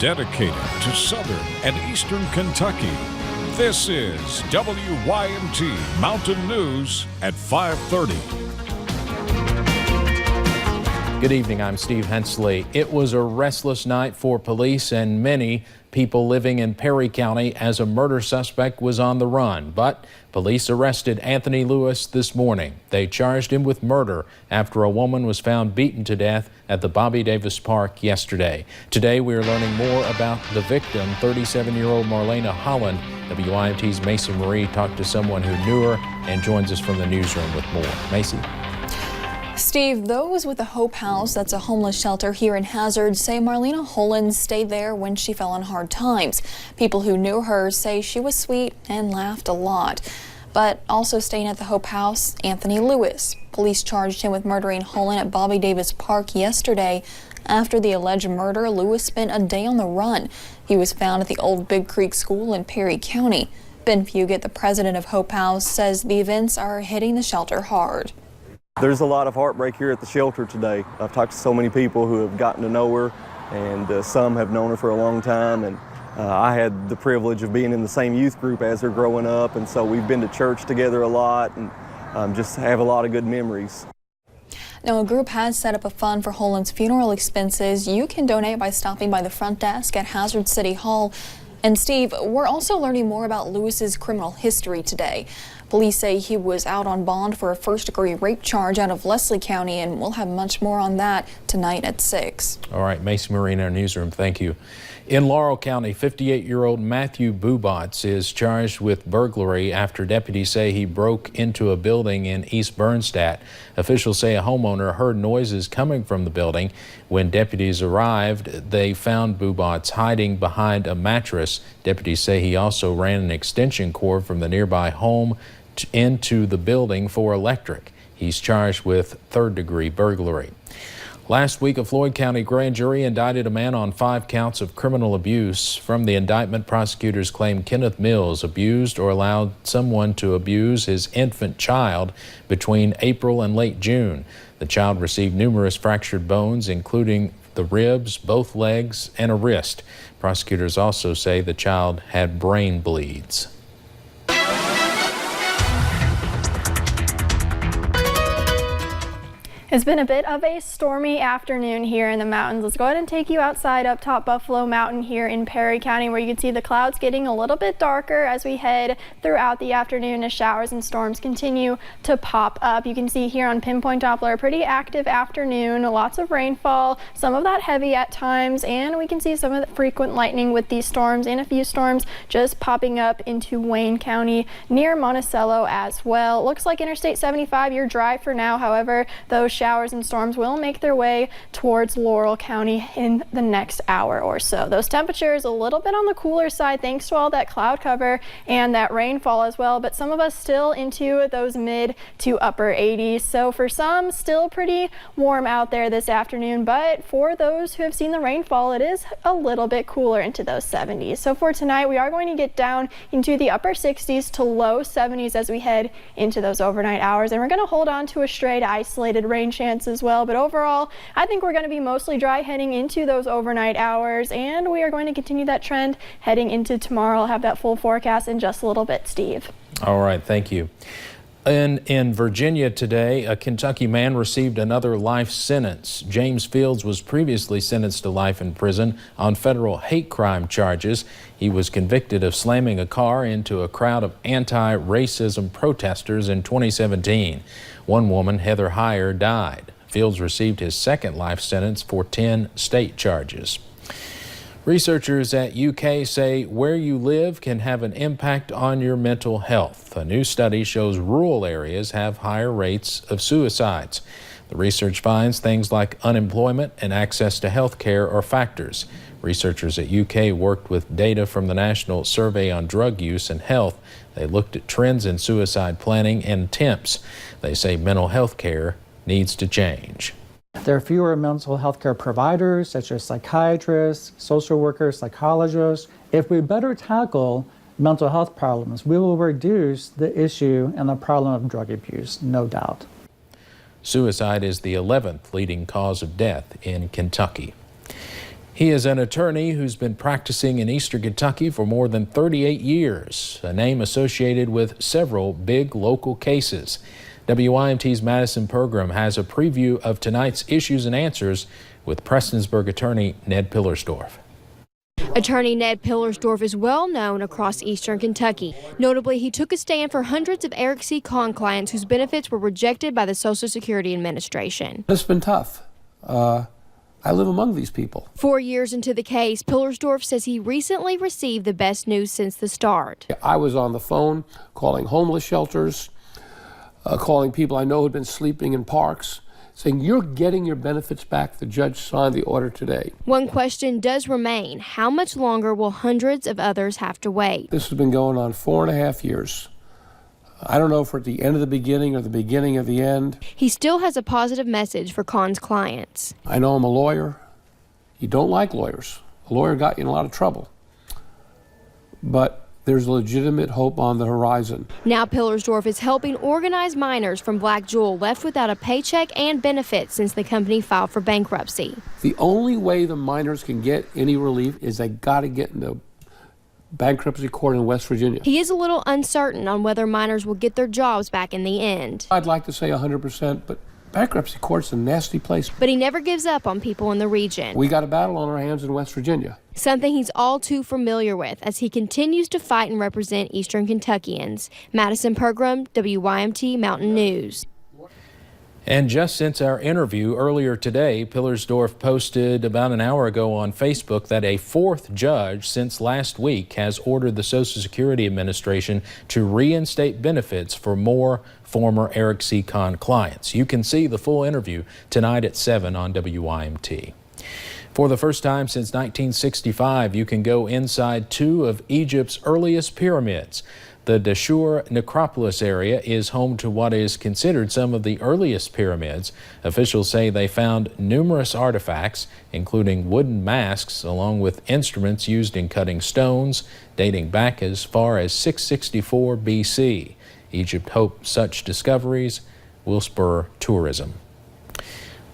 dedicated to southern and eastern Kentucky. This is WYMT Mountain News at 5:30. Good evening, I'm Steve Hensley. It was a restless night for police and many people living in Perry County as a murder suspect was on the run. But police arrested Anthony Lewis this morning. They charged him with murder after a woman was found beaten to death at the Bobby Davis Park yesterday. Today we are learning more about the victim, 37-year-old Marlena Holland. WYMT's Macy Marie talked to someone who knew her and joins us from the newsroom with more. Macy. Steve, those with the Hope House, that's a homeless shelter here in Hazard, say Marlena Holland stayed there when she fell on hard times. People who knew her say she was sweet and laughed a lot. But also staying at the Hope House, Anthony Lewis. Police charged him with murdering Holland at Bobby Davis Park yesterday. After the alleged murder, Lewis spent a day on the run. He was found at the old Big Creek School in Perry County. Ben Fugit, the president of Hope House, says the events are hitting the shelter hard. There's a lot of heartbreak here at the shelter today. I've talked to so many people who have gotten to know her, and some have known her for a long time. And I had the privilege of being in the same youth group as her growing up, and so we've been to church together a lot and just have a lot of good memories. Now, a group has set up a fund for Holland's funeral expenses. You can donate by stopping by the front desk at Hazard City Hall. And Steve, we're also learning more about Lewis's criminal history today. Police say he was out on bond for a first-degree rape charge out of Leslie County, and we'll have much more on that tonight at 6. All right, Macy Marie in our newsroom, thank you. In Laurel County, 58-year-old Matthew Bubots is charged with burglary after deputies say he broke into a building in East Bernstadt. Officials say a homeowner heard noises coming from the building. When deputies arrived, they found Bubots hiding behind a mattress. Deputies say he also ran an extension cord from the nearby home into the building for electric. He's charged with third-degree burglary. Last week, a Floyd County grand jury indicted a man on 5 counts of criminal abuse. From the indictment, prosecutors claim Kenneth Mills abused or allowed someone to abuse his infant child between April and late June. The child received numerous fractured bones, including the ribs, both legs, and a wrist. Prosecutors also say the child had brain bleeds. It's been a bit of a stormy afternoon here in the mountains. Let's go ahead and take you outside up top Buffalo Mountain here in Perry County, where you can see the clouds getting a little bit darker as we head throughout the afternoon as showers and storms continue to pop up. You can see here on Pinpoint Doppler a pretty active afternoon, lots of rainfall, some of that heavy at times, and we can see some of the frequent lightning with these storms and a few storms just popping up into Wayne County near Monticello as well. Looks like Interstate 75, you're dry for now. However, those showers and storms will make their way towards Laurel County in the next hour or so. Those temperatures a little bit on the cooler side thanks to all that cloud cover and that rainfall as well, but some of us still into those mid to upper 80s. So for some, still pretty warm out there this afternoon, but for those who have seen the rainfall, it is a little bit cooler into those 70s. So for tonight, we are going to get down into the upper 60s to low 70s as we head into those overnight hours, and we're going to hold on to a stray to isolated rain chance as well. But overall, I think we're going to be mostly dry heading into those overnight hours, and we are going to continue that trend heading into tomorrow. I'll have that full forecast in just a little bit, Steve. All right, thank you. In Virginia today, a Kentucky man received another life sentence. James Fields was previously sentenced to life in prison on federal hate crime charges. He was convicted of slamming a car into a crowd of anti-racism protesters in 2017. One woman, Heather Heyer, died. Fields received his second life sentence for 10 state charges. Researchers at UK say where you live can have an impact on your mental health. A new study shows rural areas have higher rates of suicides. The research finds things like unemployment and access to health care are factors. Researchers at UK worked with data from the National Survey on Drug Use and Health. They looked at trends in suicide planning and attempts. They say mental health care needs to change. There are fewer mental health care providers, such as psychiatrists, social workers, psychologists. If we better tackle mental health problems, we will reduce the issue and the problem of drug abuse, no doubt. Suicide is the 11th leading cause of death in Kentucky. He is an attorney who's been practicing in Eastern Kentucky for more than 38 years, a name associated with several big local cases. WYMT's Madison Pergram has a preview of tonight's Issues and Answers with Prestonsburg attorney Ned Pillersdorf. Attorney Ned Pillersdorf is well known across Eastern Kentucky. Notably, he took a stand for hundreds of Eric C. Kahn clients whose benefits were rejected by the Social Security Administration. It's been tough. I live among these people. 4 years into the case, Pillersdorf says he recently received the best news since the start. I was on the phone calling homeless shelters, calling people I know who had been sleeping in parks, saying, you're getting your benefits back. The judge signed the order today. One question does remain. How much longer will hundreds of others have to wait? This has been going on 4.5 years. I don't know if we're at the end of the beginning or the beginning of the end. He still has a positive message for Kahn's clients. I know I'm a lawyer. You don't like lawyers. A lawyer got you in a lot of trouble. But there's legitimate hope on the horizon. Now Pillersdorf is helping organized miners from Black Jewel left without a paycheck and benefits since the company filed for bankruptcy. The only way the miners can get any relief is they got to get into bankruptcy court in West Virginia. He is a little uncertain on whether miners will get their jobs back in the end. I'd like to say 100%, but bankruptcy court's a nasty place. But he never gives up on people in the region. We got a battle on our hands in West Virginia. Something he's all too familiar with as he continues to fight and represent Eastern Kentuckians. Madison Pergram, WYMT Mountain News. And just since our interview earlier today, Pillersdorf posted about an hour ago on Facebook that a fourth judge since last week has ordered the Social Security Administration to reinstate benefits for more former Eric C. Kahn clients. You can see the full interview tonight at 7 on WYMT. For the first time since 1965, you can go inside two of Egypt's earliest pyramids. The Dashur necropolis area is home to what is considered some of the earliest pyramids. Officials say they found numerous artifacts, including wooden masks, along with instruments used in cutting stones, dating back as far as 664 BC. Egypt hopes such discoveries will spur tourism.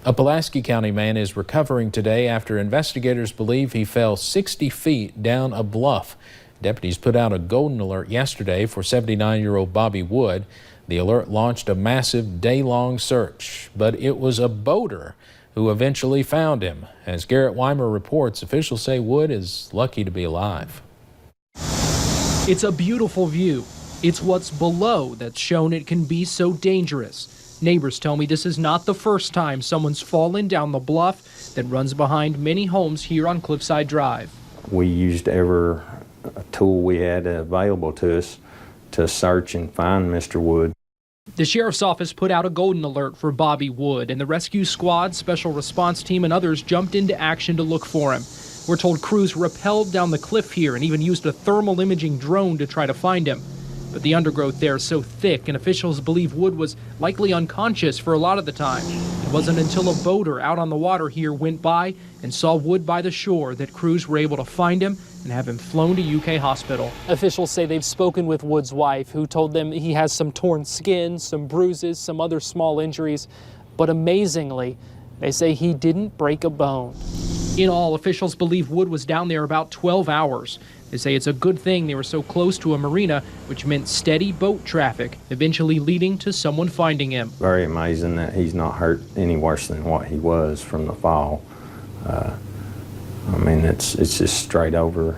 A Pulaski County man is recovering today after investigators believe he fell 60 feet down a bluff. Deputies put out a golden alert yesterday for 79-year-old Bobby Wood. The alert launched a massive day-long search, but it was a boater who eventually found him. As Garrett Weimer reports, officials say Wood is lucky to be alive. It's a beautiful view. It's what's below that's shown it can be so dangerous. Neighbors tell me this is not the first time someone's fallen down the bluff that runs behind many homes here on Cliffside Drive. We used every tool we had available to us to search and find Mr. Wood. The sheriff's office put out a golden alert for Bobby Wood, and the rescue squad, special response team, and others jumped into action to look for him. We're told crews rappelled down the cliff here and even used a thermal imaging drone to try to find him. But the undergrowth there is so thick, and officials believe Wood was likely unconscious for a lot of the time. It wasn't until a boater out on the water here went by and saw Wood by the shore that crews were able to find him and have him flown to UK Hospital. Officials say they've spoken with Wood's wife, who told them he has some torn skin, some bruises, some other small injuries, but amazingly, they say he didn't break a bone. In all, officials believe Wood was down there about 12 hours. They say it's a good thing they were so close to a marina, which meant steady boat traffic, eventually leading to someone finding him. Very amazing that he's not hurt any worse than what he was from the fall. I mean, it's just straight over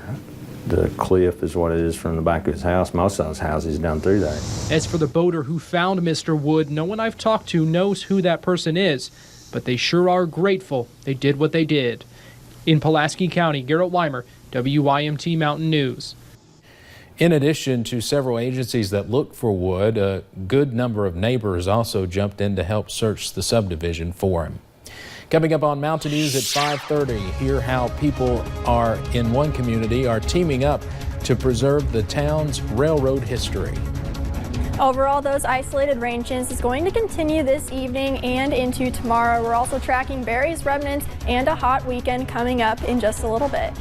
the cliff is what it is from the back of his house. Most of those houses down through there. As for the boater who found Mr. Wood, no one I've talked to knows who that person is, but they sure are grateful they did what they did. In Pulaski County, Garrett Weimer, WYMT Mountain News. In addition to several agencies that looked for Wood, a good number of neighbors also jumped in to help search the subdivision for him. Coming up on Mountain News at 5:30, hear how people in one community are teaming up to preserve the town's railroad history. Overall, those isolated rain chances is going to continue this evening and into tomorrow. We're also tracking various remnants and a hot weekend coming up in just a little bit.